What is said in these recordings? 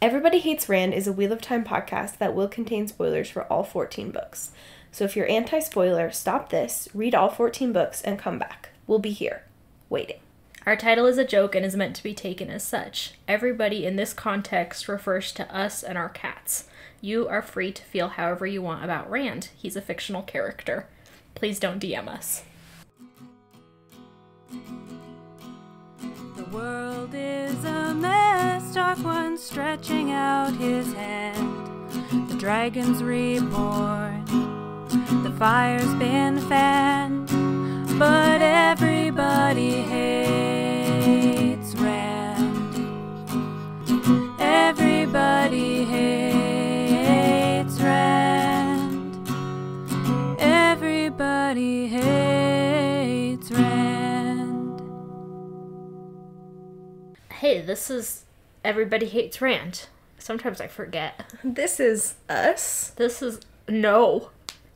Everybody Hates Rand is a Wheel of Time podcast that will contain spoilers for all 14 books. So if you're anti-spoiler, stop this, read all 14 books, and come back. We'll be here, waiting. Our title is a joke and is meant to be taken as such. Everybody in this context refers to us and our cats. You are free to feel however you want about Rand. He's a fictional character. Please don't DM us. The world is a mess, Dark One stretching out his hand. The dragon's reborn, the fire's been fanned, but everybody hates Rand. Everybody hates Rand. Everybody hates Rand. Hey, this is Everybody Hates Rand. Sometimes I forget. This is us? No.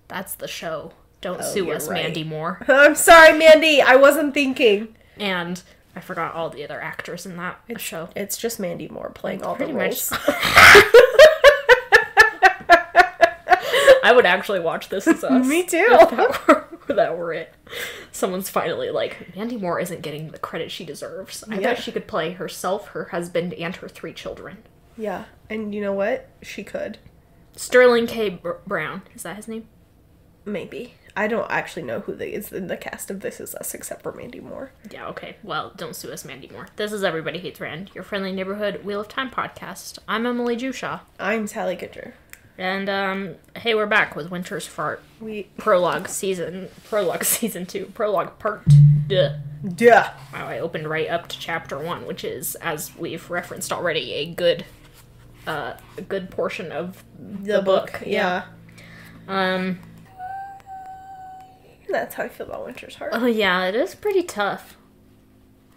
That's the show. Don't sue us, right. Mandy Moore. I'm sorry, Mandy. I wasn't thinking. And I forgot all the other actors in that show. It's just Mandy Moore playing all Pretty the roles. much. I would actually watch This Is Us. Me too. If that were it. Someone's finally like, Mandy Moore isn't getting the credit she deserves. I bet she could play herself, her husband, and her 3 children. Yeah, and you know what? She could. Sterling K. Brown. Is that his name? Maybe. I don't actually know who is in the cast of This Is Us except for Mandy Moore. Yeah, okay. Well, don't sue us, Mandy Moore. This is Everybody Hates Rand, your friendly neighborhood Wheel of Time podcast. I'm Emily Jushaw. I'm Sally Ginger. And, hey, we're back with Winter's Fart. Prologue season 2. Prologue part duh. Duh. Wow, I opened right up to chapter 1, which is, as we've referenced already, a good portion of the book. Yeah. That's how I feel about Winter's Heart. Oh, yeah, it is pretty tough.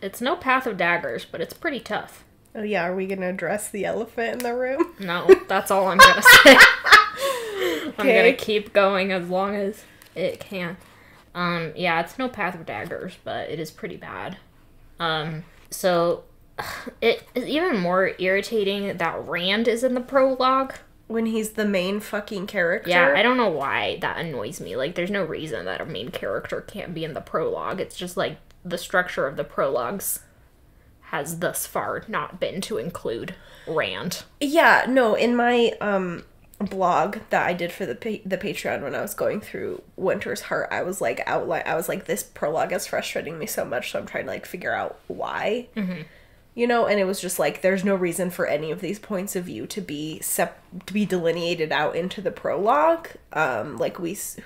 It's no Path of Daggers, but it's pretty tough. Oh, yeah, are we going to address the elephant in the room? No, that's all I'm going to say. I'm going to keep going as long as it can. Yeah, it's no Path of Daggers, but it is pretty bad. So, it is even more irritating that Rand is in the prologue. When he's the main fucking character? Yeah, I don't know why that annoys me. Like, there's no reason that a main character can't be in the prologue. It's just, like, the structure of the prologues has thus far not been to include Rand. Yeah, no, in my blog that I did for the Patreon when I was going through Winter's Heart, I was like, this prologue is frustrating me so much, so I'm trying to, like, figure out why. Mm-hmm. You know, and it was just like, there's no reason for any of these points of view to be delineated out into the prologue. Who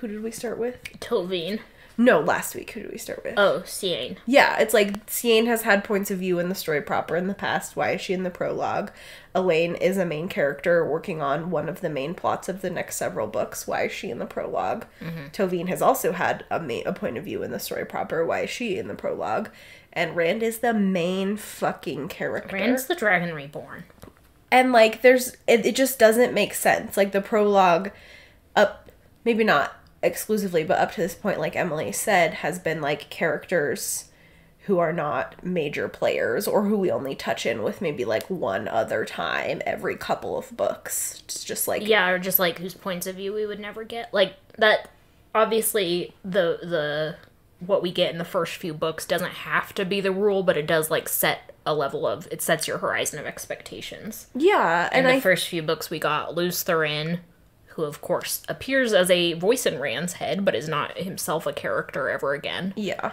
did we start with? Tovine. No, last week. Who did we start with? Oh, Siain. Yeah, it's like, Siain has had points of view in the story proper in the past. Why is she in the prologue? Elaine is a main character working on one of the main plots of the next several books. Why is she in the prologue? Mm-hmm. Tovine has also had a point of view in the story proper. Why is she in the prologue? And Rand is the main fucking character. Rand's the Dragon Reborn. And, like, it just doesn't make sense. Like, the prologue, maybe not exclusively, but up to this point, like Emily said, has been, like, characters who are not major players, or who we only touch in with maybe, like, one other time every couple of books. It's just, like... Yeah, or just, like, whose points of view we would never get. Like, that, obviously, the what we get in the first few books doesn't have to be the rule, but it does, like, set a level of... It sets your horizon of expectations. Yeah, and in the first few books, we got Luz Thurin, who, of course, appears as a voice in Rand's head, but is not himself a character ever again. Yeah.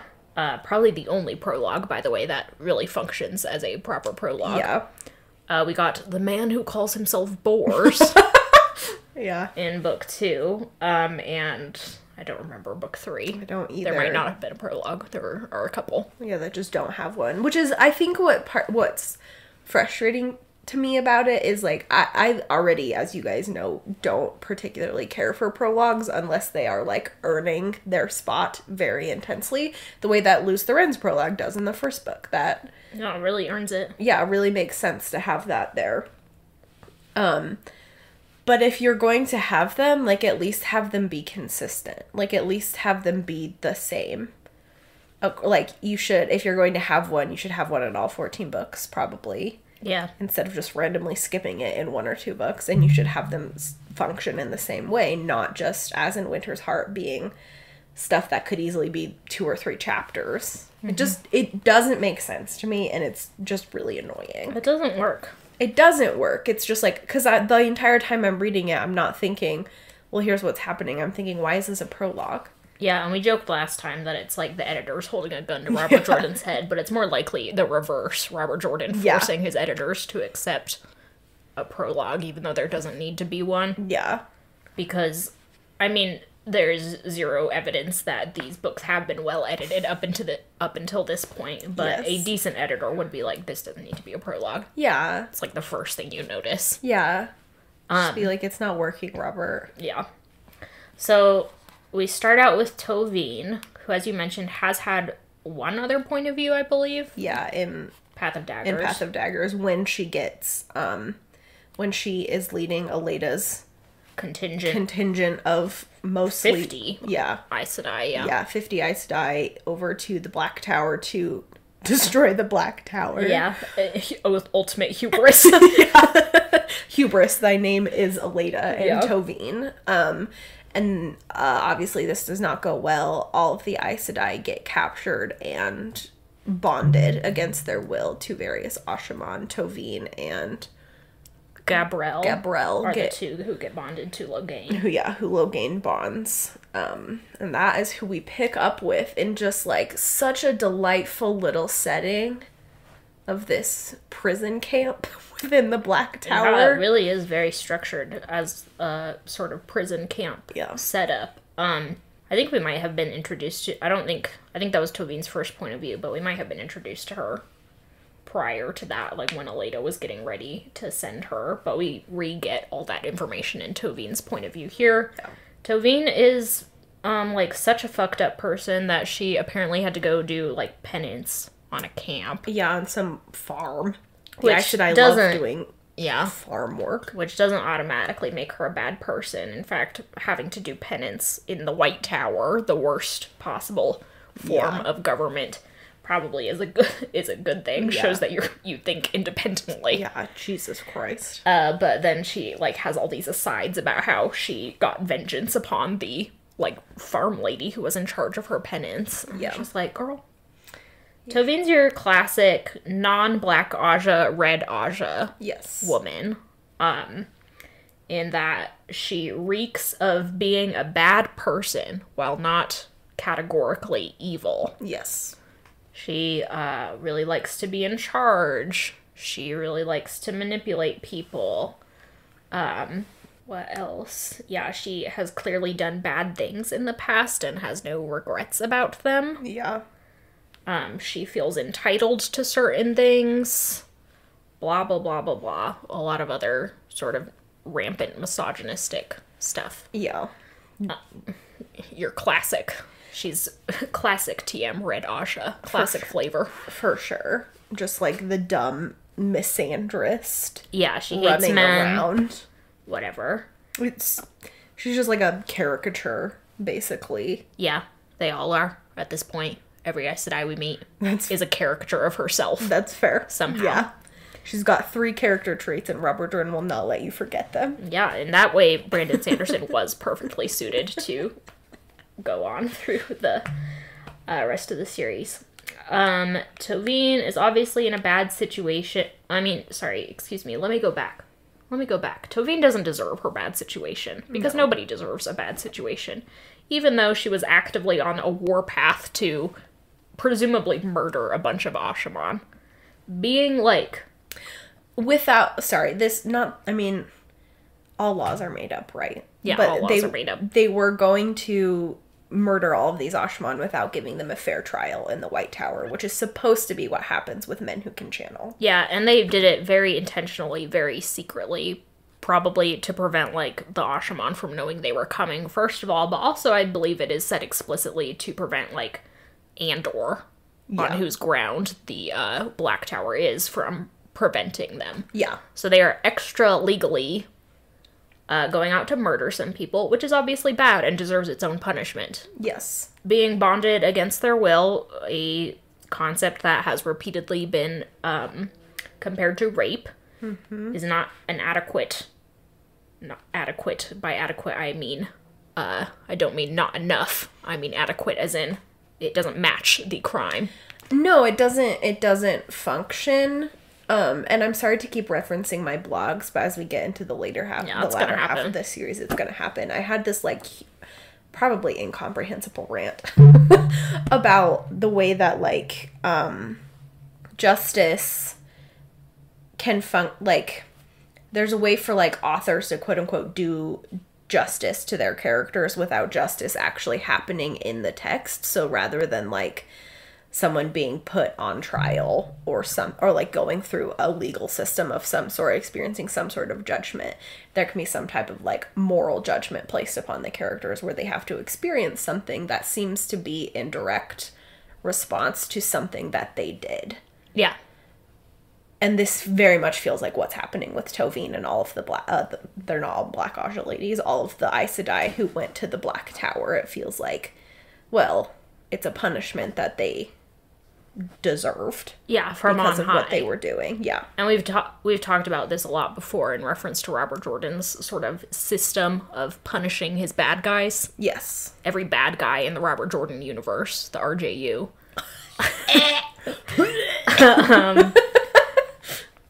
Probably the only prologue, by the way, that really functions as a proper prologue. Yeah. We got the man who calls himself Bors. Yeah. In book 2. And I don't remember book 3. I don't either. There might not have been a prologue. There are a couple. Yeah, that just don't have one. Which is, I think, what's frustrating to me about it is, like, I already, as you guys know, don't particularly care for prologues unless they are, like, earning their spot very intensely. The way that Luz Thurin's prologue does in the first book. That... No, it really earns it. Yeah, it really makes sense to have that there. But if you're going to have them, like, at least have them be consistent. Like, at least have them be the same. Like, you should, if you're going to have one, you should have one in all 14 books, probably. Yeah. instead of just randomly skipping it in 1 or 2 books, and you should have them function in the same way, not just as in Winter's Heart being stuff that could easily be 2 or 3 chapters. It doesn't make sense to me, and it's just really annoying. It doesn't work. It doesn't work. It's just like, because the entire time I'm reading it, I'm not thinking, well, here's what's happening. I'm thinking, why is this a prologue? Yeah, and we joked last time that it's like the editor's holding a gun to Robert Jordan's head, but it's more likely the reverse. Robert Jordan forcing his editors to accept a prologue, even though there doesn't need to be one. Yeah. Because, I mean, there's zero evidence that these books have been well edited up until this point, but a decent editor would be like, this doesn't need to be a prologue. Yeah. It's like the first thing you notice. Yeah. Just be like, it's not working, Robert. Yeah. So we start out with Toveen, who, as you mentioned, has had one other point of view, I believe. Yeah, in Path of Daggers. In Path of Daggers, when she gets, when she is leading Elaida's contingent of mostly 50. Yeah. Aes Sedai, yeah. Yeah, 50 Aes Sedai over to the Black Tower to destroy the Black Tower. Yeah. With ultimate hubris. Hubris, thy name is Elaida and Toveen. And obviously this does not go well. All of the Aes Sedai get captured and bonded against their will to various Ashaman. Toveen and Gabrel are get, the 2 who get bonded to Logain. who Logain bonds. And that is who we pick up with in just like such a delightful little setting of this prison camp within the Black Tower. Yeah, it really is very structured as a sort of prison camp setup. I think we might have been introduced to, I think that was Toveen's first point of view, but we might have been introduced to her prior to that, like when Elaida was getting ready to send her, but we re-get all that information in Toveen's point of view here. Yeah. Toveen is, like, such a fucked up person that she apparently had to go do, like, penance on a camp. Yeah, on some farm. Which I love doing farm work. Which doesn't automatically make her a bad person. In fact, having to do penance in the White Tower, the worst possible form of government, probably is a good thing. Yeah. Shows that you think independently. Yeah, Jesus Christ. But then she like has all these asides about how she got vengeance upon the like farm lady who was in charge of her penance. Yeah, just like, girl. Toveen's your classic non-black Aja, red Aja woman. In that she reeks of being a bad person while not categorically evil. Yes. She really likes to be in charge. She really likes to manipulate people. What else? Yeah, she has clearly done bad things in the past and has no regrets about them. Yeah. She feels entitled to certain things. Blah, blah, blah, blah, blah. A lot of other sort of rampant misogynistic stuff. Yeah. You're classic. She's classic TM Red Aja. Classic flavor. For sure. Just like the dumb misandrist. Yeah, she hates running men. Around. Whatever. She's just like a caricature, basically. Yeah, they all are at this point. Every Aes Sedai we meet is a caricature of herself. That's fair. Somehow. Yeah. She's got 3 character traits, and Robert Jordan will not let you forget them. Yeah, in that way, Brandon Sanderson was perfectly suited to go on through the rest of the series. Toveen is obviously in a bad situation. Let me go back. Toveen doesn't deserve her bad situation, because nobody deserves a bad situation. Even though she was actively on a warpath to presumably murder a bunch of Ashaman. Being like... all laws are made up, right? Yeah, but all laws are made up. They were going to murder all of these Ashaman without giving them a fair trial in the White Tower, which is supposed to be what happens with men who can channel. Yeah, and they did it very intentionally, very secretly, probably to prevent, like, the Ashaman from knowing they were coming, first of all, but also I believe it is said explicitly to prevent, like, Andor, on whose ground the Black Tower is, from preventing them. Yeah. So they are extra legally going out to murder some people, which is obviously bad and deserves its own punishment. Yes. Being bonded against their will, a concept that has repeatedly been compared to rape, is not an adequate. Not adequate. By adequate, I mean, I don't mean not enough. I mean adequate as in it doesn't match the crime. No, it doesn't. It doesn't function. And I'm sorry to keep referencing my blogs, but as we get into the later half, the latter half of this series, it's going to happen. I had this, like, probably incomprehensible rant about the way that, like, justice can like, there's a way for, like, authors to quote-unquote do justice to their characters without justice actually happening in the text. So rather than, like, someone being put on trial or like going through a legal system of some sort, experiencing some sort of judgment, there can be some type of, like, moral judgment placed upon the characters where they have to experience something that seems to be in direct response to something that they did. Yeah. And this very much feels like what's happening with Tovine and all of the they're not all Black Aja ladies, all of the Aes Sedai who went to the Black Tower. It feels like, well, it's a punishment that they deserved. Yeah, from because on of high. what they were doing. Yeah. And we've talked about this a lot before in reference to Robert Jordan's sort of system of punishing his bad guys. Yes. Every bad guy in the Robert Jordan universe, the RJU,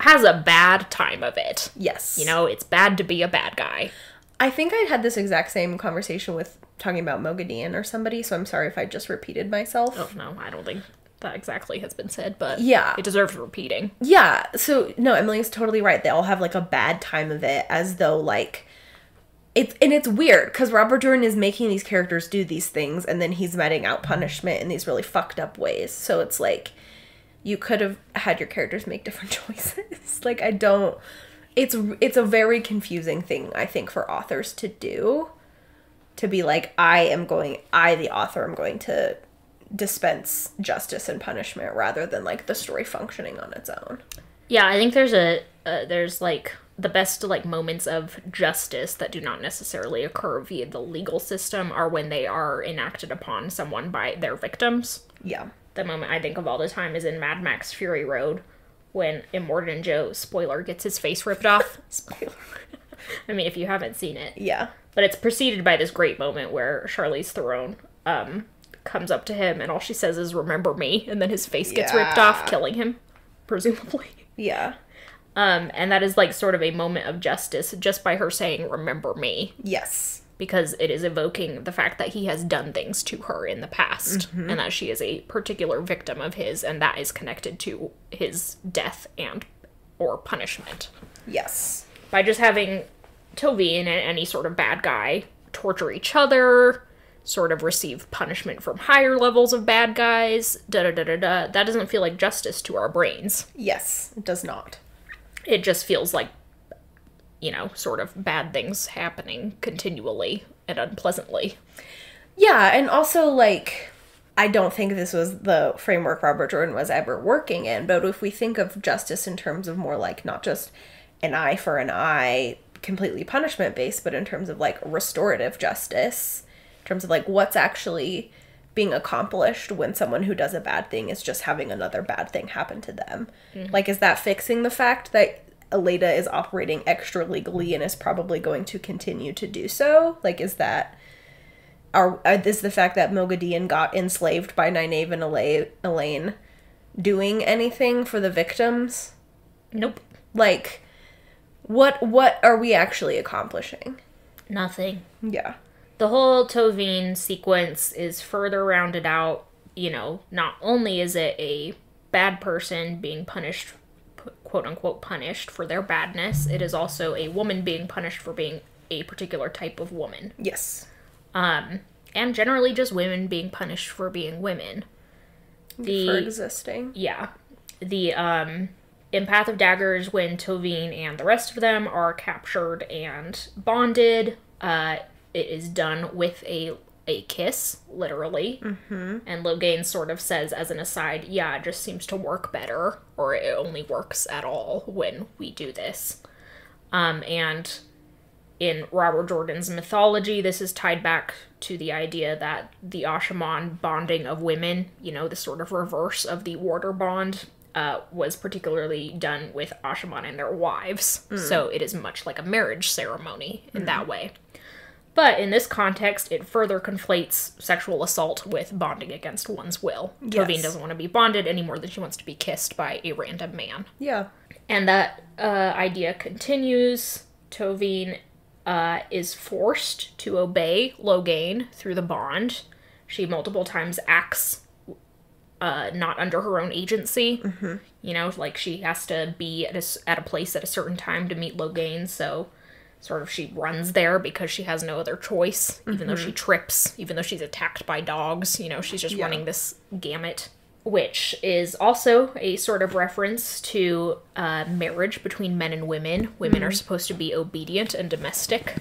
has a bad time of it. Yes. You know, it's bad to be a bad guy. I think I had this exact same conversation with talking about Moghedien or somebody, so I'm sorry if I just repeated myself. Oh, no, I don't think that exactly has been said, but yeah, it deserves repeating. Yeah, so, no, Emily's totally right. They all have, like, a bad time of it, as though, like, it's weird, because Robert Jordan is making these characters do these things, and then he's meting out punishment in these really fucked up ways, so it's like, you could have had your characters make different choices. Like, it's a very confusing thing, I think, for authors to do, to be like, the author, am going to dispense justice and punishment rather than, like, the story functioning on its own. Yeah, I think there's like the best, like, moments of justice that do not necessarily occur via the legal system are when they are enacted upon someone by their victims. Yeah. The moment I think of all the time is in Mad Max Fury Road when Immortan Joe, spoiler, gets his face ripped off. Spoiler. I mean, if you haven't seen it. Yeah. But it's preceded by this great moment where Charlize Theron comes up to him and all she says is, "Remember me," and then his face gets ripped off, killing him, presumably. Yeah. And that is, like, sort of a moment of justice just by her saying, "Remember me." Yes. Because it is evoking the fact that he has done things to her in the past, and that she is a particular victim of his, and that is connected to his death and or punishment. Yes. By just having Tovine and any sort of bad guy torture each other, sort of receive punishment from higher levels of bad guys, that doesn't feel like justice to our brains. Yes, it does not. It just feels like, you know, sort of bad things happening continually and unpleasantly. Yeah, and also, like, I don't think this was the framework Robert Jordan was ever working in, but if we think of justice in terms of more, like, not just an eye for an eye, completely punishment-based, but in terms of, like, restorative justice, in terms of, like, what's actually being accomplished when someone who does a bad thing is just having another bad thing happen to them. Like, is that fixing the fact that Elaida is operating extra legally and is probably going to continue to do so? Like, is that... is the fact that Moghedien got enslaved by Nynaeve and Elaine doing anything for the victims? Nope. Like, what are we actually accomplishing? Nothing. Yeah. The whole Tovine sequence is further rounded out. You know, not only is it a bad person being punished, quote-unquote punished for their badness, it is also a woman being punished for being a particular type of woman. Yes. And generally just women being punished for being women. For existing. Yeah. In Path of Daggers, when Tovine and the rest of them are captured and bonded, it is done with a kiss, literally. And Logain sort of says as an aside, yeah, it just seems to work better, or it only works at all when we do this. And in Robert Jordan's mythology, this is tied back to the idea that the Ashaman bonding of women, you know, the sort of reverse of the warder bond, was particularly done with Ashaman and their wives. So it is much like a marriage ceremony in that way. But in this context, it further conflates sexual assault with bonding against one's will. Yes. Tovine doesn't want to be bonded any more than she wants to be kissed by a random man. Yeah. And that idea continues. Tovine is forced to obey Logain through the bond. She multiple times acts not under her own agency. You know, like she has to be at a place at a certain time to meet Logain, so sort of she runs there because she has no other choice, even though she trips, even though she's attacked by dogs. You know, she's just running this gamut, which is also a sort of reference to marriage between men and women. Women are supposed to be obedient and domestic,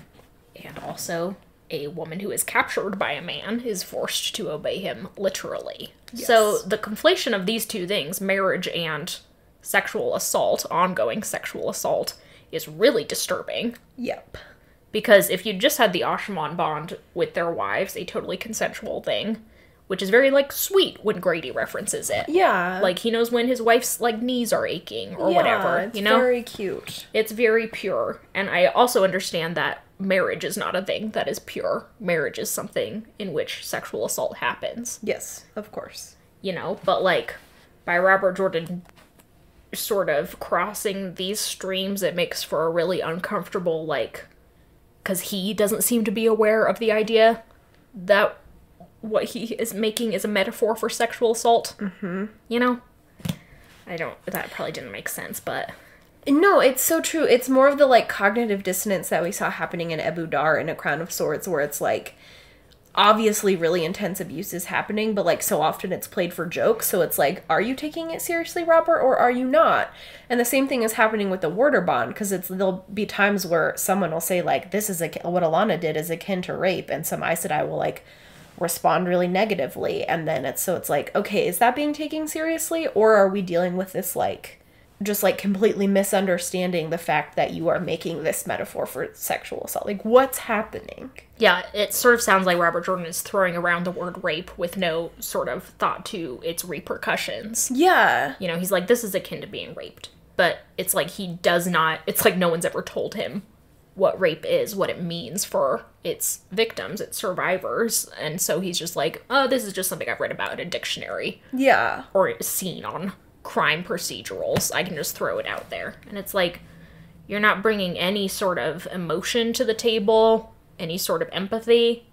and also a woman who is captured by a man is forced to obey him literally. Yes. So the conflation of these two things, marriage and sexual assault, ongoing sexual assault, is really disturbing. Yep. Because if you just had the Ashaman bond with their wives, a totally consensual thing, which is very, like, sweet when Grady references it. Yeah. Like, he knows when his wife's, like, knees are aching or whatever, you know? It's very cute. It's very pure. And I also understand that marriage is not a thing that is pure. Marriage is something in which sexual assault happens. Yes, of course. You know? But, like, by Robert Jordan sort of crossing these streams, it makes for a really uncomfortable, like, because he doesn't seem to be aware of the idea that what he is making is a metaphor for sexual assault. You know? That probably didn't make sense, but... No, it's so true. It's more of the, like, cognitive dissonance that we saw happening in Ebu Dar in A Crown of Swords, where it's, like, obviously really intense abuse is happening, but, like, so often it's played for jokes, so it's like, are you taking it seriously, Robert, or are you not? And the same thing is happening with the Warder Bond, because there'll be times where someone will say, like, this is what Alana did is akin to rape, and some Aes Sedai will, like, respond really negatively, and then it's like, okay, is that being taken seriously, or are we dealing with this, like, just, like, completely misunderstanding the fact that you are making this metaphor for sexual assault? Like, what's happening? Yeah, it sort of sounds like Robert Jordan is throwing around the word rape with no sort of thought to its repercussions. Yeah. You know, he's like, this is akin to being raped. But it's like it's like no one's ever told him what rape is, what it means for its victims, its survivors. And so he's just like, oh, this is just something I've read about in a dictionary. Yeah. Or seen on crime procedurals. I can just throw it out there. And it's like, you're not bringing any sort of emotion to the table, any sort of empathy.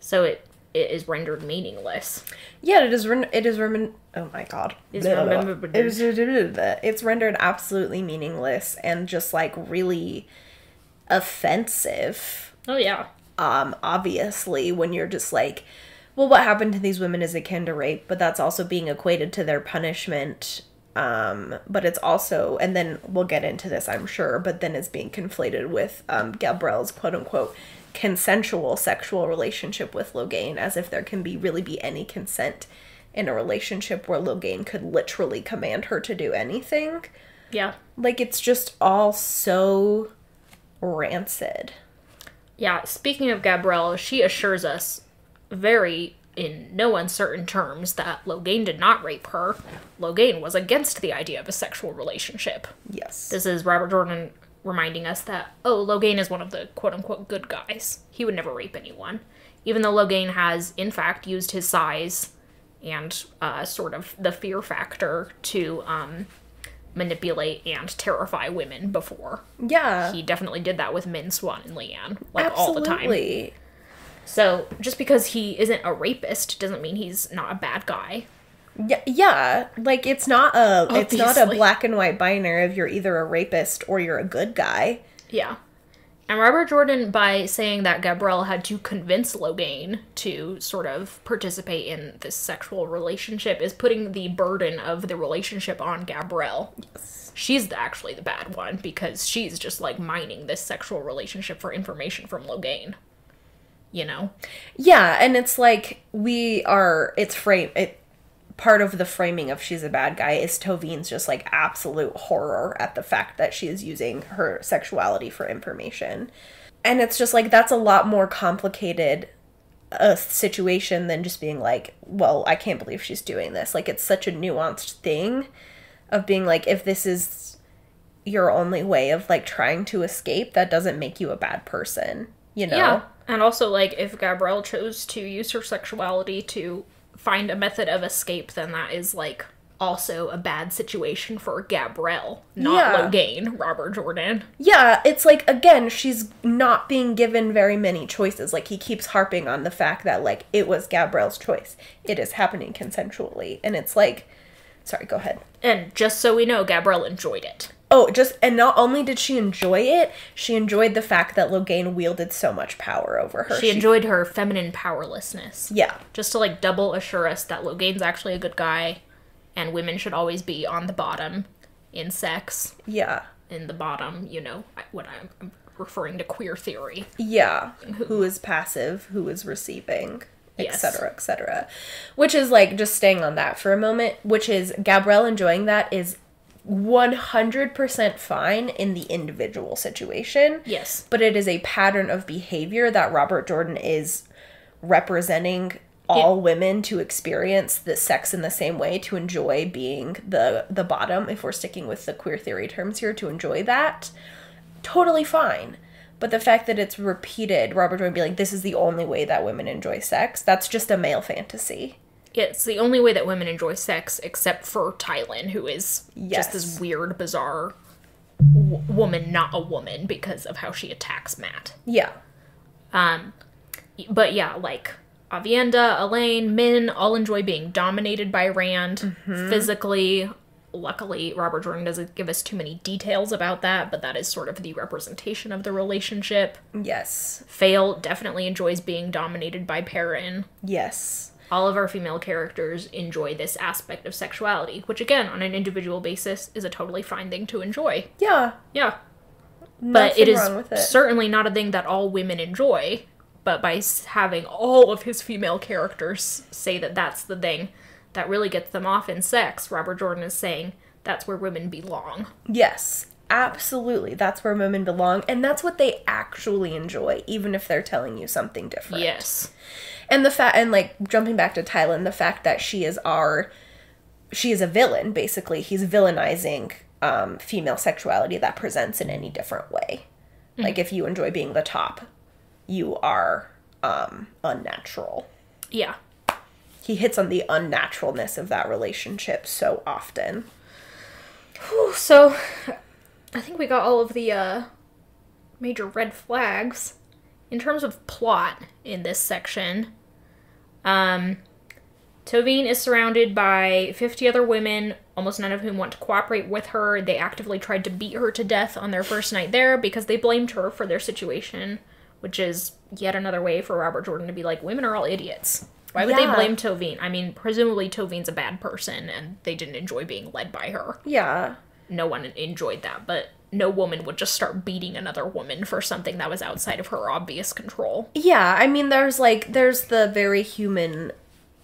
So it is rendered meaningless. Yeah, oh my god. It's rendered absolutely meaningless and just, like, really offensive. Oh, yeah. Obviously, when you're just like, well, what happened to these women is akin to rape, but that's also being equated to their punishment. But it's also, and then we'll get into this, I'm sure, but then it's being conflated with Gabrielle's quote-unquote consensual sexual relationship with Logain, as if there can really be any consent in a relationship where Logain could literally command her to do anything. Yeah. Like, it's just all so rancid. Yeah, speaking of Gabrielle, she assures us in no uncertain terms that Logain did not rape her. Logain was against the idea of a sexual relationship. Yes. This is Robert Jordan reminding us that, Logain is one of the quote-unquote good guys. He would never rape anyone. Even though Logain has, in fact, used his size and sort of the fear factor to manipulate and terrify women before. Yeah. He definitely did that with Min, Swan, and Leanne, like, Absolutely. all the time. So, just because he isn't a rapist doesn't mean he's not a bad guy. Yeah. Like, it's not a Obviously. black and white binary of you're either a rapist or you're a good guy. Yeah. And Robert Jordan, by saying that Gabrielle had to convince Logain to sort of participate in this sexual relationship, is putting the burden of the relationship on Gabrielle. Yes. She's actually the bad one, because she's just, like, mining this sexual relationship for information from Logain. You know? Yeah, and it's like, part of the framing of she's a bad guy is Tovine's just, like, absolute horror at the fact that she is using her sexuality for information. And it's just, like, that's a lot more complicated a situation than just being like, well, I can't believe she's doing this. Like, it's such a nuanced thing of being like, if this is your only way of, like, trying to escape, that doesn't make you a bad person, you know? Yeah. And also, like, if Gabrielle chose to use her sexuality to find a method of escape, then that is, like, also a bad situation for Gabrielle, not Logain, Robert Jordan. Yeah, it's like, again, she's not being given very many choices. Like, he keeps harping on the fact that, like, it was Gabrielle's choice. It is happening consensually. And it's like, sorry, go ahead. And just so we know, Gabrielle enjoyed it. Oh, and not only did she enjoy it, she enjoyed the fact that Logain wielded so much power over her. She enjoyed her feminine powerlessness. Yeah. Just to, like, double assure us that Logain's actually a good guy, and women should always be on the bottom in sex. Yeah. In the bottom, you know, what I'm referring to queer theory. Yeah. Who is passive, who is receiving, yes. etc., etc. Which is, like, just staying on that for a moment, which is Gabrielle enjoying that is 100% fine in the individual situation. Yes. But it is a pattern of behavior that Robert Jordan is representing all women to experience the sex in the same way, to enjoy being the bottom, if we're sticking with the queer theory terms here, to enjoy that. Totally fine. But the fact that it's repeated, Robert Jordan be like, this is the only way that women enjoy sex, that's just a male fantasy. It's the only way that women enjoy sex, except for Tylan, who is just this weird, bizarre woman, not a woman, because of how she attacks Matt. Yeah. But yeah, like, Avienda, Elaine, Min all enjoy being dominated by Rand physically. Luckily, Robert Jordan doesn't give us too many details about that, but that is sort of the representation of the relationship. Yes. Fail definitely enjoys being dominated by Perrin. Yes. All of our female characters enjoy this aspect of sexuality, which, again, on an individual basis, is a totally fine thing to enjoy. Yeah. Yeah. Nothing but it is wrong with it. certainly not a thing that all women enjoy. But by having all of his female characters say that that's the thing that really gets them off in sex, Robert Jordan is saying that's where women belong. Yes. Absolutely. That's where women belong. And that's what they actually enjoy, even if they're telling you something different. Yes. And like, jumping back to Tylan, the fact that she is a villain, basically. He's villainizing female sexuality that presents in any different way. Mm-hmm. Like, if you enjoy being the top, you are unnatural. Yeah. He hits on the unnaturalness of that relationship so often. Whew, so, I think we got all of the major red flags. In terms of plot in this section, Tovine is surrounded by 50 other women, almost none of whom want to cooperate with her. They actively tried to beat her to death on their first night there because they blamed her for their situation, which is yet another way for Robert Jordan to be like, women are all idiots. Why would they blame Tovine? I mean, presumably Tovine's a bad person, and they didn't enjoy being led by her. Yeah. No one enjoyed that, but no woman would just start beating another woman for something that was outside of her obvious control. Yeah, I mean, there's the very human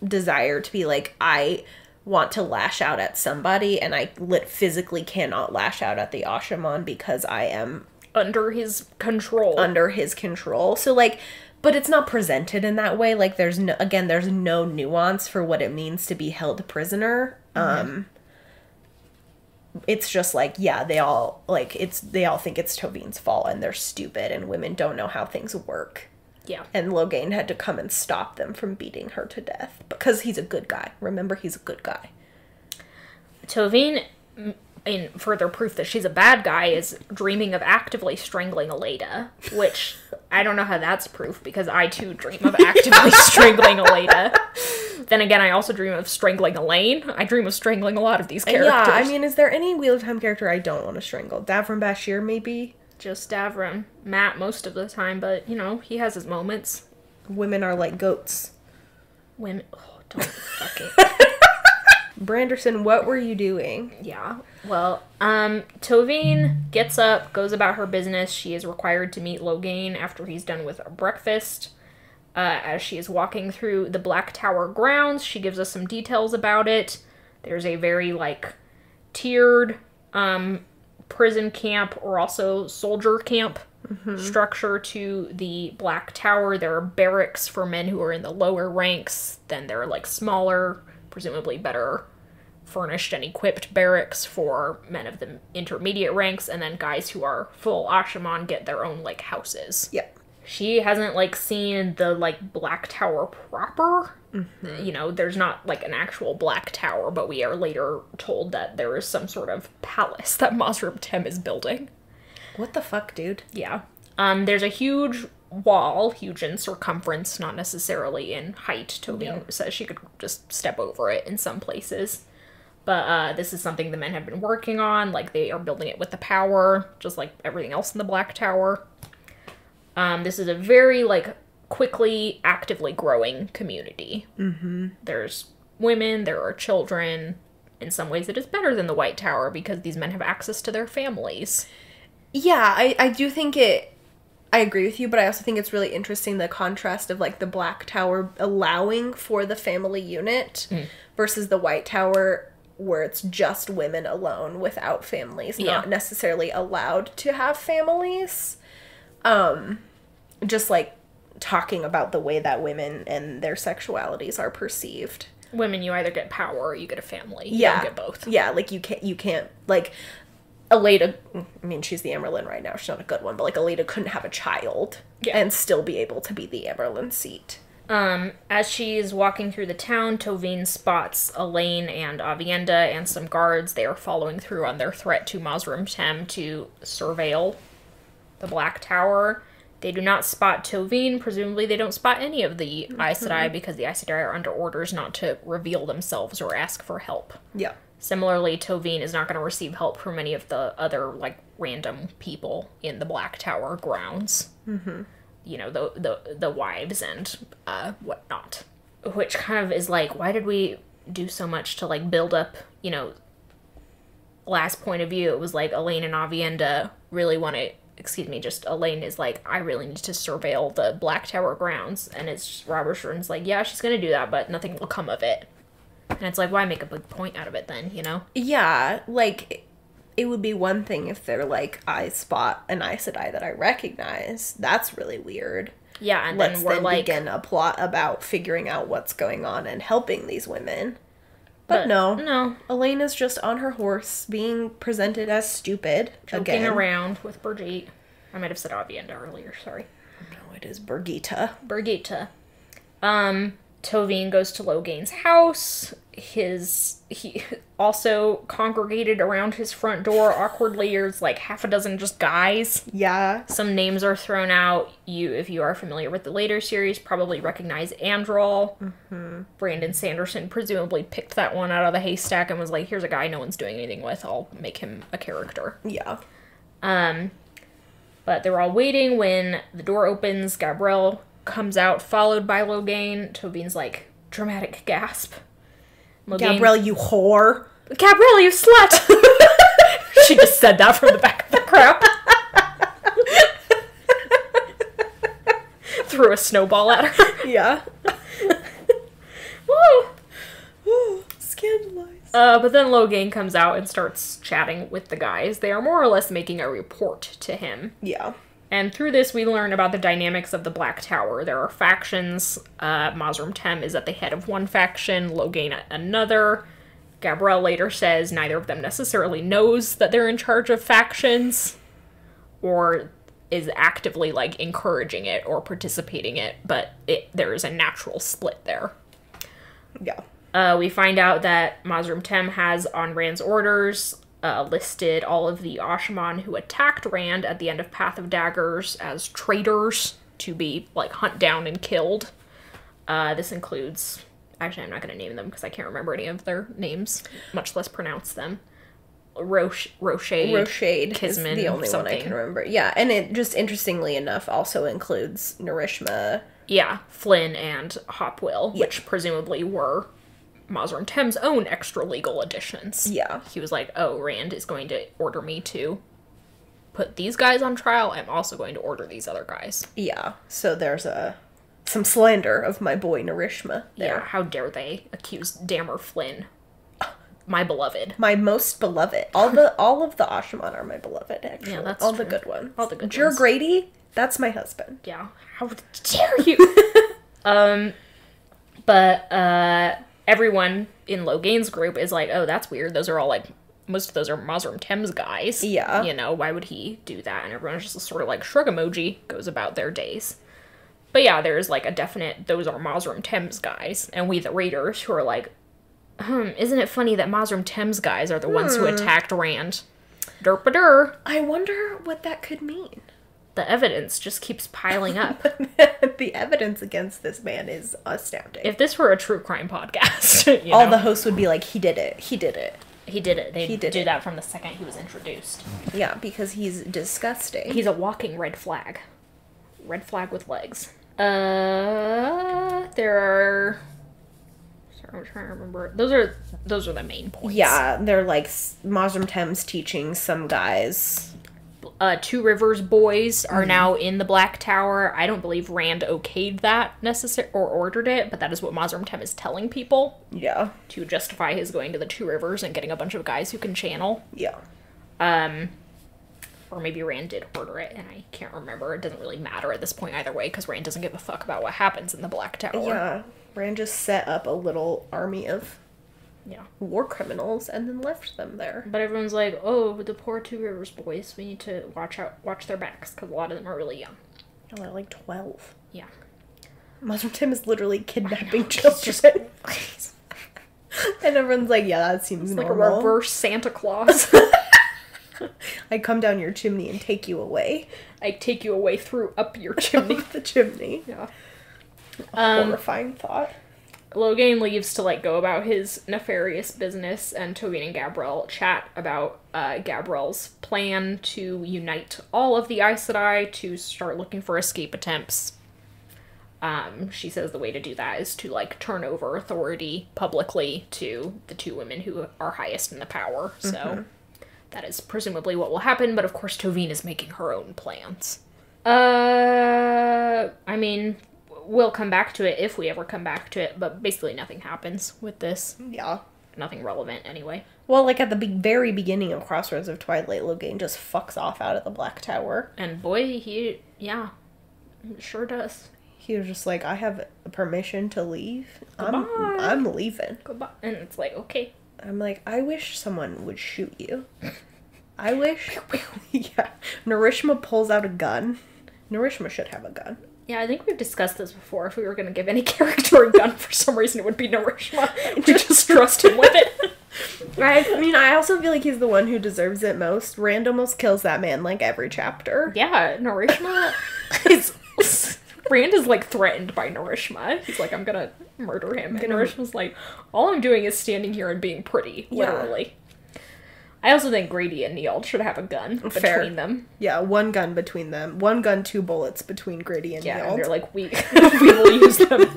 desire to be like, I want to lash out at somebody, and I physically cannot lash out at the Ashaman because I am under his control. So, like, but it's not presented in that way. Like, there's no nuance for what it means to be held prisoner. Mm-hmm. It's just like, yeah, they all think it's Tovine's fault and they're stupid and women don't know how things work. Yeah. And Logain had to come and stop them from beating her to death because he's a good guy. Remember, he's a good guy. Tovine, in further proof that she's a bad guy, is dreaming of actively strangling Elaida, which I don't know how that's proof because I too dream of actively strangling Elaida. Then again, I also dream of strangling Elaine. I dream of strangling a lot of these characters. Yeah, I mean, is there any Wheel of Time character I don't want to strangle? Davram Bashir, maybe? Just Davram. Matt most of the time, but, you know, he has his moments. Women are like goats. Women... Oh, don't fuck it. Branderson, what were you doing? Yeah. Well, Tovine gets up, goes about her business. She is required to meet Logain after he's done with breakfast. As she is walking through the Black Tower grounds, she gives us some details about it. There's a very, like, tiered prison camp or also soldier camp structure to the Black Tower. There are barracks for men who are in the lower ranks. Then there are, like, smaller, presumably better furnished and equipped barracks for men of the intermediate ranks, and then guys who are full Ashaman get their own, like, houses. Yeah. She hasn't, like, seen the, like, Black Tower proper. Mm-hmm. You know, there's not, like, an actual Black Tower, but we are later told that there is some sort of palace that Mazrim Tem is building. What the fuck, dude? Yeah. There's a huge wall, huge in circumference, not necessarily in height. Tovine says she could just step over it in some places. But this is something the men have been working on. Like, they are building it with the power, just like everything else in the Black Tower. This is a very, like, quickly, actively growing community. Mm-hmm. There's women, there are children. In some ways, it is better than the White Tower because these men have access to their families. Yeah, I do think I agree with you, but I also think it's really interesting the contrast of, like, the Black Tower allowing for the family unit versus the White Tower where it's just women alone without families, not necessarily allowed to have families. Just, like, talking about the way that women and their sexualities are perceived. Women, you either get power or you get a family. You Yeah. don't get both. Yeah, like, you can't, like, Elaida, I mean, she's the Amerlin right now, she's not a good one, but, like, Elaida couldn't have a child and still be able to be the Amerlin seat. As she's walking through the town, Tovine spots Elaine and Avienda and some guards. They are following through on their threat to Mazrim Tem to surveil the Black Tower. They do not spot Tovine. Presumably they don't spot any of the Aes Sedai because the Aes Sedai are under orders not to reveal themselves or ask for help. Yeah. Similarly, Tovine is not going to receive help from any of the other, like, random people in the Black Tower grounds. Mm-hmm. You know, the wives and whatnot. Which kind of is like, why did we do so much to, like, build up, you know, last point of view, it was like Elaine and Avienda really want to, just Elaine is like, I really need to surveil the Black Tower grounds. And it's just, Robert Sheridan's like, yeah, she's going to do that, but nothing will come of it. And it's like, why make a big point out of it then, you know? Yeah, like, it would be one thing if they're like, I spot an Aes Sedai that I recognize. That's really weird. Yeah, and Let's then we're then like... begin a plot about figuring out what's going on and helping these women. But no. Elena's just on her horse, being presented as stupid. Joking around with Brigitte. I might have said Avienda earlier, sorry. No, it is Birgitta. Tovine goes to Loghain's house. He also congregated around his front door awkwardly. There's like half a dozen just guys. Yeah. Some names are thrown out. If you are familiar with the later series, probably recognize Androl. Mm-hmm. Brandon Sanderson presumably picked that one out of the haystack and was like, here's a guy no one's doing anything with. I'll make him a character. Yeah. But they're all waiting when the door opens. Gabrielle comes out, followed by Loghain. Tovine's like, dramatic gasp. Gabrielle, you whore. Gabrielle, you slut! She just said that from the back of the crowd. Threw a snowball at her. Yeah. Woo! Scandalized. But then Loghain comes out and starts chatting with the guys. They are more or less making a report to him. Yeah. And through this, we learn about the dynamics of the Black Tower. There are factions. Mazrim Tem is at the head of one faction, Loghain another. Gabrielle later says neither of them necessarily knows that they're in charge of factions, or is actively, like, encouraging it or participating in it, but there is a natural split there. Yeah. We find out that Mazrim Tem has, on Rand's orders, listed all of the Ashaman who attacked Rand at the end of Path of Daggers as traitors to be, like, hunt down and killed. This includes... Actually, I'm not going to name them because I can't remember any of their names, much less pronounce them. Roshade Kisman, is the only one I can remember. Yeah, and it just, interestingly enough, also includes Narishma. Yeah, Flynn and Hopwill, which presumably were Mazrim Tem's own extra-legal additions. Yeah. He was like, oh, Rand is going to order me to put these guys on trial. I'm also going to order these other guys. Yeah, so there's some slander of my boy Narishma there. Yeah, how dare they accuse Dammer Flynn, my beloved. My most beloved. All of the Ashaman are my beloved, actually. Yeah, that's all true. the good ones. All the good Jur ones. Grady, that's my husband. Yeah, how dare you? But everyone in Loghain's group is like, oh, that's weird. Those are all, like, most of those are Mazrim Thames guys. Yeah. You know, why would he do that? And everyone's just sort of like, shrug emoji, goes about their days. But yeah, there's, like, a definite, those are Mazrim Thames guys. And we, the Raiders, who are like, isn't it funny that Mazrim Thames guys are the ones who attacked Rand? Derp-a-dur. I wonder what that could mean. The evidence just keeps piling up. The evidence against this man is astounding. If this were a true crime podcast, you all know, the hosts would be like, he did it. He did it. he did it. They He did do it. that from the second he was introduced. Yeah, because he's disgusting. He's a walking red flag. Red flag with legs. There are... Sorry, I'm trying to remember. Those are the main points. Yeah, they're like Mazrim Thames teaching some guys. Two Rivers boys are now in the Black Tower. I don't believe Rand okayed that or ordered it, but that is what Mazrim Thames is telling people Yeah. to justify his going to the Two Rivers and getting a bunch of guys who can channel. Yeah. Or maybe Rand did order it, and I can't remember. It doesn't really matter at this point either way, because Rand doesn't give a fuck about what happens in the Black Tower. Yeah. Rand just set up a little army of Yeah. war criminals and then left them there. But everyone's like, oh, the poor Two Rivers boys, we need to watch their backs, because a lot of them are really young. Oh, they're like 12. Yeah. Mazrim Thames is literally kidnapping children. And everyone's like, yeah, that seems It's like a normal. reverse Santa Claus. I come down your chimney and take you away. I take you away up your chimney. The chimney. Yeah. Horrifying thought. Loghain leaves to, like, go about his nefarious business, and Tobin and Gabrielle chat about Gabrielle's plan to unite all of the Aes Sedai to start looking for escape attempts. She says the way to do that is to, like, turn over authority publicly to the two women who are highest in the power, so that is presumably what will happen, but of course Tobin is making her own plans. I mean... We'll come back to it if we ever come back to it, but basically nothing happens with this. Yeah. Nothing relevant, anyway. Well, like at the very beginning of Crossroads of Twilight, Loghain just fucks off out of the Black Tower. And boy, he sure does. He was just like, I have permission to leave. Goodbye. I'm leaving. Goodbye. And it's like, okay. I'm like, I wish someone would shoot you. I wish. Yeah. Narishma pulls out a gun. Narishma should have a gun. Yeah, I think we've discussed this before. If we were going to give any character a gun for some reason, it would be Narishma. We just trust him with it. I mean, I also feel like he's the one who deserves it most. Rand almost kills that man like every chapter. Yeah, Narishma is... Rand is, like, threatened by Narishma. He's like, I'm gonna murder him. And Narishma's like, all I'm doing is standing here and being pretty, literally. I also think Grady and Neald should have a gun between them. Yeah, one gun between them. One gun, 2 bullets between Grady and Neald. Yeah, and they're like, we will use them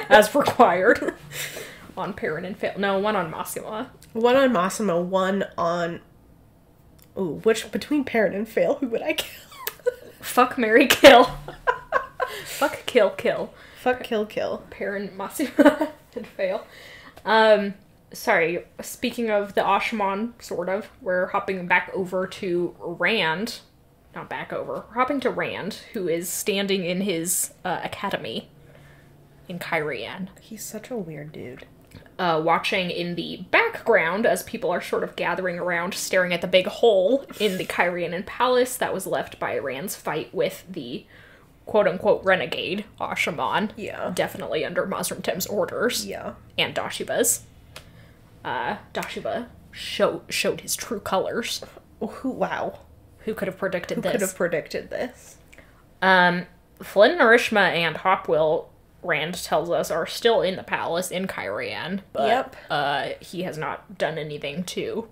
as required. On Perrin and Fail. No, one on Massima. One on Massimo, one on... Ooh, which, between Perrin and Fail, who would I kill? Fuck, marry, kill. Fuck, kill, kill. Fuck, kill. Perrin, Massima, and Fail. Sorry, speaking of the Ashman, sort of, we're hopping back over to Rand. Not back over. We're hopping to Rand, who is standing in his academy in Cairhien. He's such a weird dude. Watching in the background as people are sort of gathering around, staring at the big hole in the Cairhien palace that was left by Rand's fight with the quote-unquote renegade, Ashaman. Yeah. Definitely under Mazrim Thames' orders. Yeah. And Dashiba's. Dashiba showed his true colors. Wow. Who could have predicted this? Who could have predicted this? Flynn, Narishma, and Hopwill, Rand tells us, are still in the palace in Cairhien, but he has not done anything to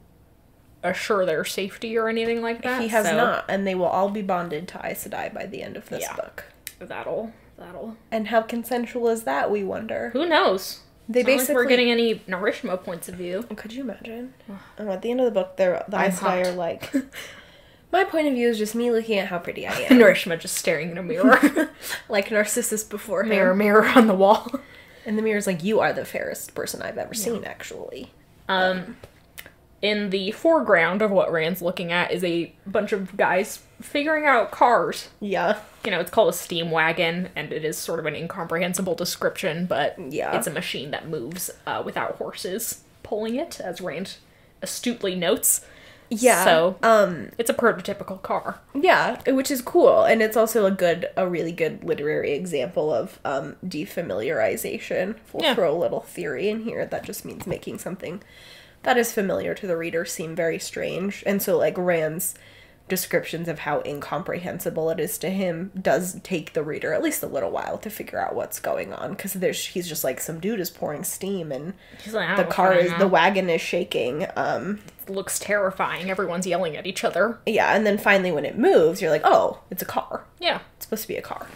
assure their safety or anything like that. He has not, and they will all be bonded to Aes Sedai by the end of this book. That'll. And how consensual is that, we wonder? Who knows? They It's not basically... like we're getting any Narishma points of view. Could you imagine? At the end of the book, the Aes Sedai are like... My point of view is just me looking at how pretty I am. Narishma just staring in a mirror. Like Narcissus before him. Mirror, mirror on the wall. And the mirror's like, you are the fairest person I've ever seen, actually. in the foreground of what Rand's looking at is a bunch of guys figuring out cars. Yeah. You know, it's called a steam wagon, and it is sort of an incomprehensible description, but Yeah. it's a machine that moves without horses pulling it, as Rand astutely notes. Yeah. So, it's a prototypical car. Yeah, which is cool, and it's also a really good literary example of defamiliarization. We'll throw a little theory in here that just means making something that is familiar to the reader seem very strange. And so, like, Rand's descriptions of how incomprehensible it is to him does take the reader at least a little while to figure out what's going on, because he's just like, some dude is pouring steam and He's like, the wagon is shaking. It looks terrifying. Everyone's yelling at each other. Yeah, and then finally when it moves, you're like, oh, it's a car. Yeah. It's supposed to be a car.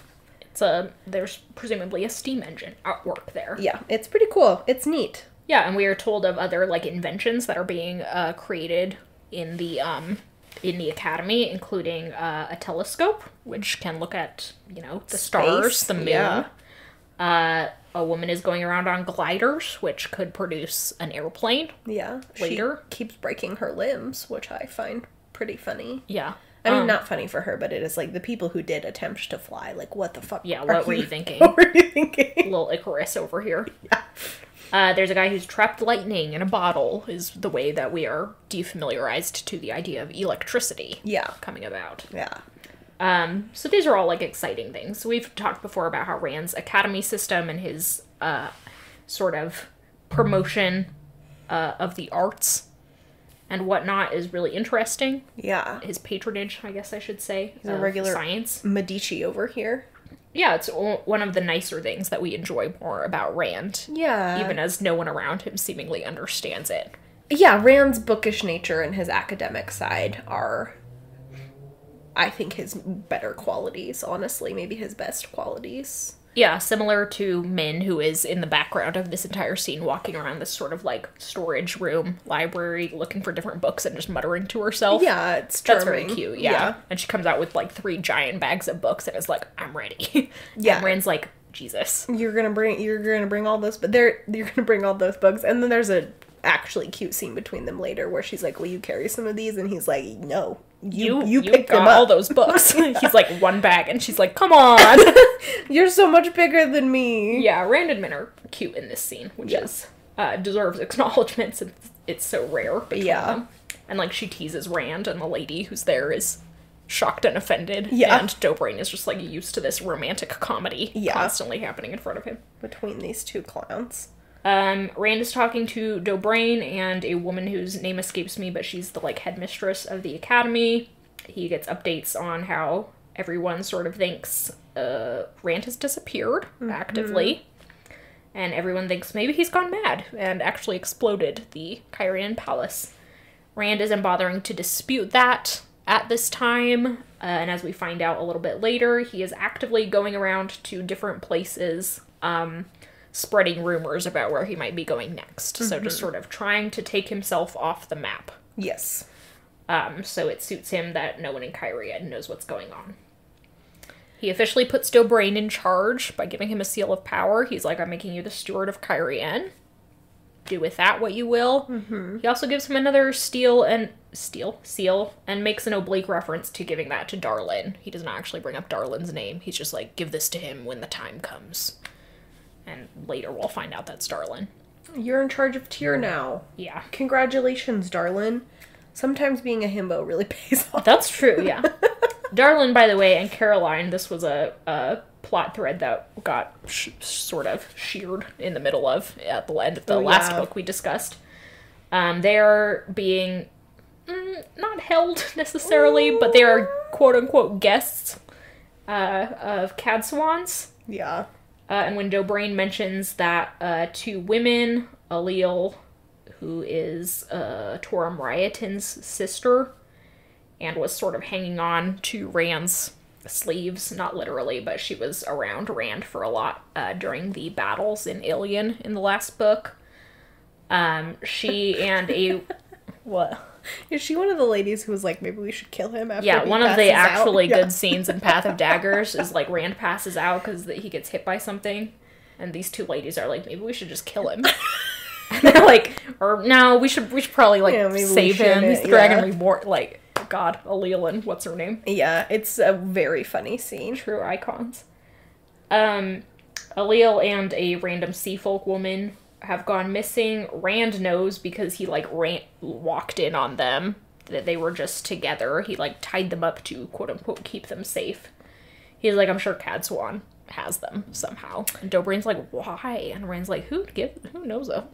There's presumably a steam engine at work there. Yeah, it's pretty cool. It's neat. Yeah, and we are told of other, like, inventions that are being created in the academy, including a telescope, which can look at, you know, the stars, the moon. Yeah. A woman is going around on gliders, which could produce an airplane. Yeah. Later. She keeps breaking her limbs, which I find pretty funny. Yeah. I mean, not funny for her, but it is like the people who did attempt to fly. Like, what the fuck? Yeah, what were you thinking? What were you thinking? Little Icarus over here. Yeah. There's a guy who's trapped lightning in a bottle, is the way that we are defamiliarized to the idea of electricity. Yeah. Coming about. Yeah. So these are all, like, exciting things. We've talked before about how Rand's academy system and his, sort of promotion, of the arts and whatnot is really interesting. Yeah. His patronage, I guess I should say. He's a regular science. Medici over here. Yeah, it's one of the nicer things that we enjoy more about Rand. Yeah. Even as no one around him seemingly understands it. Yeah, Rand's bookish nature and his academic side are, I think, his better qualities, honestly. Maybe his best qualities. Yeah, similar to Min, who is in the background of this entire scene, walking around this sort of, like, storage room, library, looking for different books and just muttering to herself. Yeah, it's charming. That's very cute, yeah. And she comes out with, like, 3 giant bags of books and is like, I'm ready. Yeah. And Rand's like, Jesus. You're gonna bring all those, but you're gonna bring all those books, and then there's a actually cute scene between them later where she's like, will you carry some of these? And he's like, no. You picked them up. All those books. He's like, 1 bag, and she's like, come on. You're so much bigger than me. Yeah, Rand and Min are cute in this scene, which is deserves acknowledgement since it's so rare between them. And, like, she teases Rand, and the lady who's there is shocked and offended. Yeah. And Dobrain is just, like, used to this romantic comedy constantly happening in front of him. Between these two clowns. Rand is talking to Dobrain and a woman whose name escapes me, but she's the, like, headmistress of the academy. He gets updates on how everyone sort of thinks Rand has disappeared actively. And everyone thinks maybe he's gone mad and actually exploded the Kyrian palace. Rand isn't bothering to dispute that at this time. And as we find out a little bit later, he is actively going around to different places, spreading rumors about where he might be going next. So just sort of trying to take himself off the map. Yes. So it suits him that no one in Kyria knows what's going on. He officially puts Dobrain in charge by giving him a seal of power. He's like, I'm making you the steward of Kyrian. Do with that what you will. He also gives him another seal and makes an oblique reference to giving that to Darlin. He does not actually bring up Darlin's name. He's just like, give this to him when the time comes. And later we'll find out that's Darlin. You're in charge of Tyr now. Yeah. Congratulations, Darlin. Sometimes being a himbo really pays off. That's true, yeah. Darlin, by the way, and Caroline, this was a plot thread that got sort of sheared in the middle of, at the end of the last book we discussed. They are being not held necessarily, but they are quote-unquote guests of Cadswan's. Yeah. And when Dobrain mentions that 2 women, Alil, who is Torum Ryatin's sister, and was sort of hanging on to Rand's sleeves, not literally, but she was around Rand for a lot during the battles in Alien in the last book. She and a... What? Is she one of the ladies who was like, maybe we should kill him after Yeah, he one of the actually out? good scenes in Path of Daggers is, like, Rand passes out because he gets hit by something, and these 2 ladies are like, maybe we should just kill him. And Like, or no, we should probably like maybe save him. shouldn't, He's the dragon reborn. Like, God, Aleal and what's her name? Yeah, it's a very funny scene. True icons. Aleal and a random sea folk woman have gone missing. Rand knows because he like walked in on them that they were just together. He like tied them up to quote unquote keep them safe. He's like, I'm sure Cadswan has them somehow. And Dobrian's like, why? And Rand's like, who knows a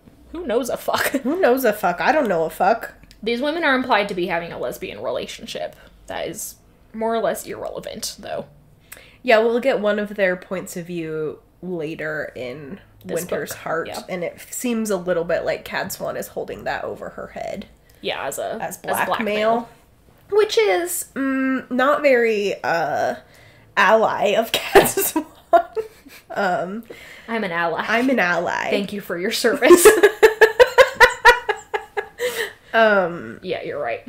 fuck? Who knows a fuck? I don't know a fuck. These women are implied to be having a lesbian relationship. That is more or less irrelevant, though. Yeah, we'll get one of their points of view later in This Winter's book, Heart, yeah. and it seems a little bit like Cadswan is holding that over her head. Yeah, as blackmail. Which is not very ally of Cadswan. I'm an ally. I'm an ally. Thank you for your service. Yeah, you're right.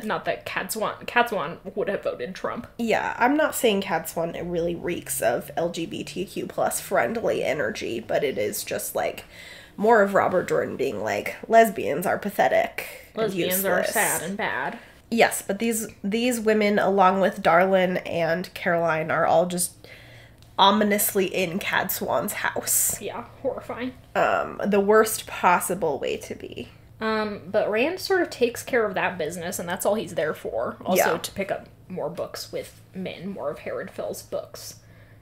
Not that Cadswan would have voted Trump. Yeah, I'm not saying Cadswan really reeks of LGBTQ plus friendly energy, but it is just like more of Robert Jordan being like, lesbians are pathetic. Lesbians and are useless. sad and bad. Yes, but these women, along with Darlin and Caroline, are all just ominously in Cadswan's house. Yeah, horrifying. The worst possible way to be. But Rand sort of takes care of that business, and that's all he's there for. Also, to pick up more books with Min, more of Herod Phil's books.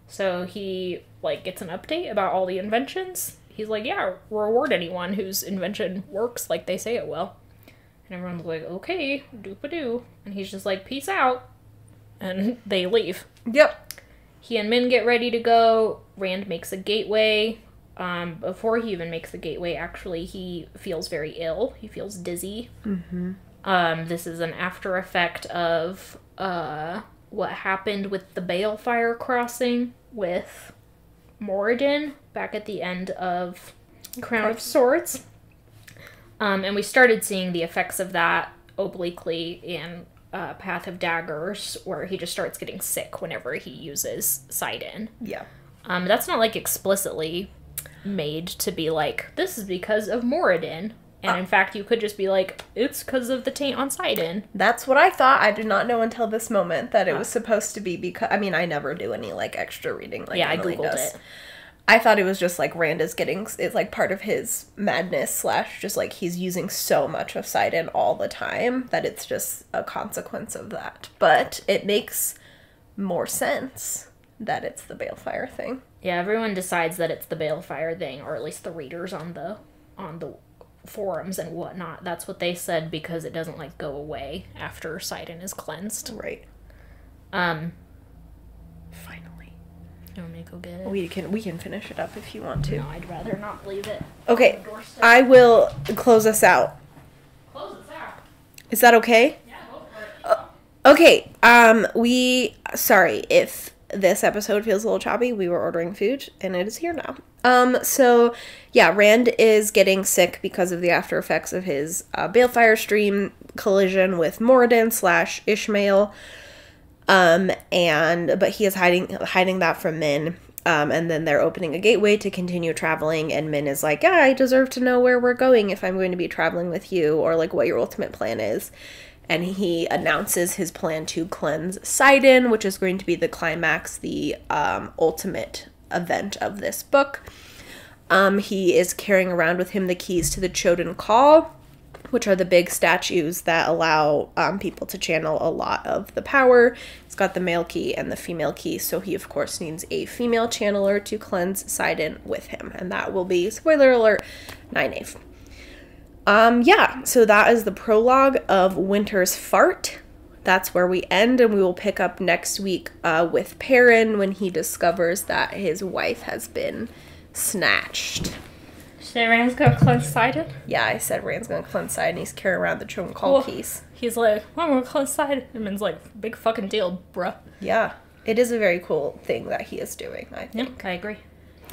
So he, like, gets an update about all the inventions. He's like, yeah, reward anyone whose invention works like they say it will. And everyone's like, okay, doop-a-doo. And he's just like, peace out. And they leave. Yep. He and Min get ready to go. Rand makes a gateway. Before he even makes the gateway, actually, he feels very ill. He feels dizzy. Mm-hmm. This is an after effect of what happened with the Balefire crossing with Moradin back at the end of Crown of Swords. And we started seeing the effects of that obliquely in Path of Daggers, where he just starts getting sick whenever he uses Sidon. Yeah. That's not, like, explicitly made to be like, this is because of Moradin. And in fact, you could just be like, it's because of the taint on Sidon. That's what I thought. I did not know until this moment that it was supposed to be because... I mean, I never do any, like, extra reading like Emily I Googled does. it. I thought it was just, like, Rand is getting... It's, like, part of his madness / just, like, he's using so much of Sidon all the time that it's just a consequence of that. But it makes more sense that it's the Balefire thing. Yeah, everyone decides that it's the Balefire thing, or at least the readers on the forums and whatnot. That's what they said because it doesn't, like, go away after Sidon is cleansed. Right. Finally. You want me to go get it? We can finish it up if you want to. No, I'd rather not leave it. Okay, on the doorstep. I will close us out. Close this out. Is that okay? Yeah, go for it. Okay, sorry if this episode feels a little choppy. We were ordering food, and it is here now. So, yeah, Rand is getting sick because of the after effects of his Balefire stream collision with Moradin / Ishmael. But he is hiding that from Min. And then they're opening a gateway to continue traveling, and Min is like, yeah, I deserve to know where we're going if I'm going to be traveling with you, or, like, what your ultimate plan is. And he announces his plan to cleanse Sidon, which is going to be the climax, the ultimate event of this book. He is carrying around with him the keys to the Choden Call, which are the big statues that allow people to channel a lot of the power. He's got the male key and the female key, so he, of course, needs a female channeler to cleanse Sidon with him. And that will be, spoiler alert, Nynaeve. Yeah, so that is the prologue of Winter's Fart. That's where we end, and we will pick up next week with Perrin when he discovers that his wife has been snatched. So Rand's gonna cleanse Sidon? Yeah, I said Rand's gonna cleanse Sidon. He's carrying around the Choden Call keys. He's like, I'm gonna cleanse Sidon. And Min's like, big fucking deal, bruh. Yeah, it is a very cool thing that he is doing, I think. Yeah, I agree.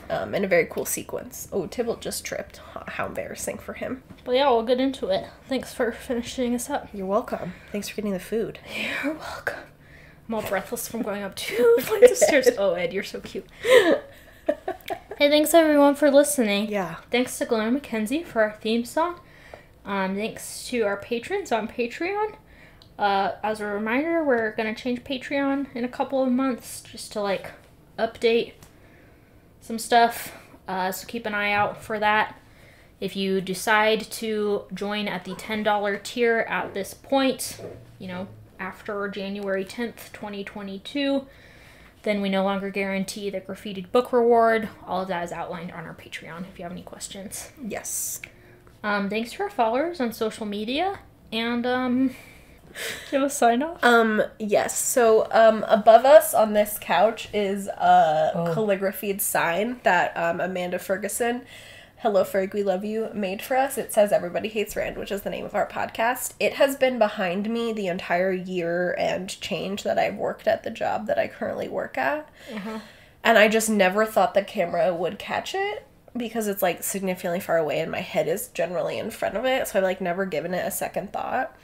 And a very cool sequence. Oh, Tybalt just tripped. How embarrassing for him. But yeah, we'll get into it. Thanks for finishing us up. You're welcome. Thanks for getting the food. You're welcome. I'm all breathless from going up 2 flights of stairs. Oh, Ed, you're so cute. Hey, thanks everyone for listening. Yeah. Thanks to Glenn McKenzie for our theme song. Thanks to our patrons on Patreon. As a reminder, we're going to change Patreon in a couple of months just to, like, update some stuff. So keep an eye out for that. If you decide to join at the $10 tier at this point, you know, after January 10th, 2022, then we no longer guarantee the graffitied book reward. All of that is outlined on our Patreon if you have any questions. Yes. Thanks to our followers on social media. And, do you have a sign off? Yes. So, above us on this couch is a calligraphied sign that, Amanda Ferguson, Hello Ferg, we love you, made for us. It says Everybody Hates Rand, which is the name of our podcast. It has been behind me the entire year and change that I've worked at the job that I currently work at. Uh-huh. And I just never thought the camera would catch it because it's, like, significantly far away and my head is generally in front of it. So I've, like, never given it a second thought.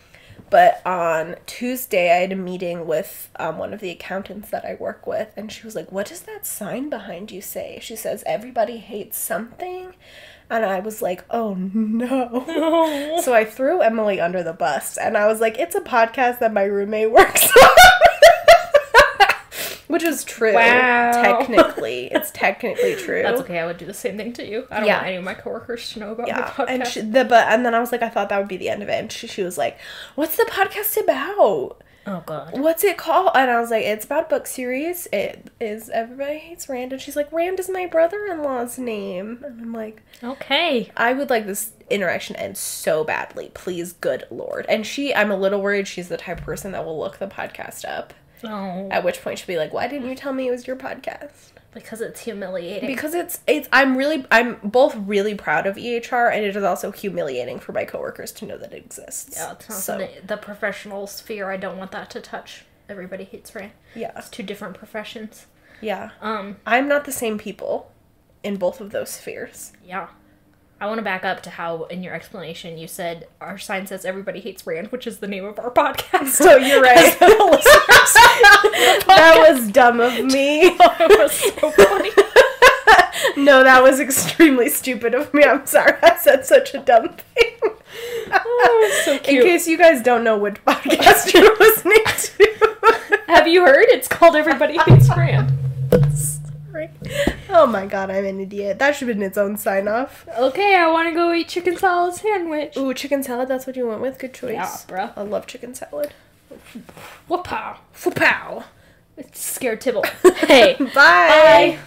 But on Tuesday, I had a meeting with one of the accountants that I work with, and she was like, what does that sign behind you say? She says, everybody hates something. And I was like, oh, no. So I threw Emily under the bus, and I was like, it's a podcast that my roommate works on. Which is true. Wow. Technically. It's technically true. That's okay. I would do the same thing to you. I don't want any of my coworkers to know about the podcast. And then I was like, I thought that would be the end of it. And she was like, what's the podcast about? Oh, God. What's it called? And I was like, it's about a book series. It is Everybody Hates Rand. And she's like, Rand is my brother-in-law's name. And I'm like, okay. I would like this interaction end so badly. Please, good Lord. And I'm a little worried she's the type of person that will look the podcast up. Oh. At which point she'll be like, why didn't you tell me it was your podcast? Because it's humiliating. Because I'm both really proud of EHR, and it is also humiliating for my coworkers to know that it exists. Yeah, it's not the professional sphere. I don't want that to touch Everybody Hates Rand. Yeah. It's two different professions. Yeah. I'm not the same people in both of those spheres. Yeah. I want to back up to how, in your explanation, you said our sign says Everybody Hates Rand, which is the name of our podcast. So you're right. That was dumb of me. It was so funny. No, that was extremely stupid of me. I'm sorry. I said such a dumb thing. Oh, so cute. In case you guys don't know which podcast you're listening to. Have you heard? It's called Everybody Hates Rand. Oh my god, I'm an idiot. That should have been its own sign-off. Okay, I want to go eat chicken salad sandwich. Ooh, chicken salad, that's what you went with? Good choice. Yeah, bruh. I love chicken salad. Whoop-pow. Whoop-pow. It's scared Tibble. Hey. Bye. Bye.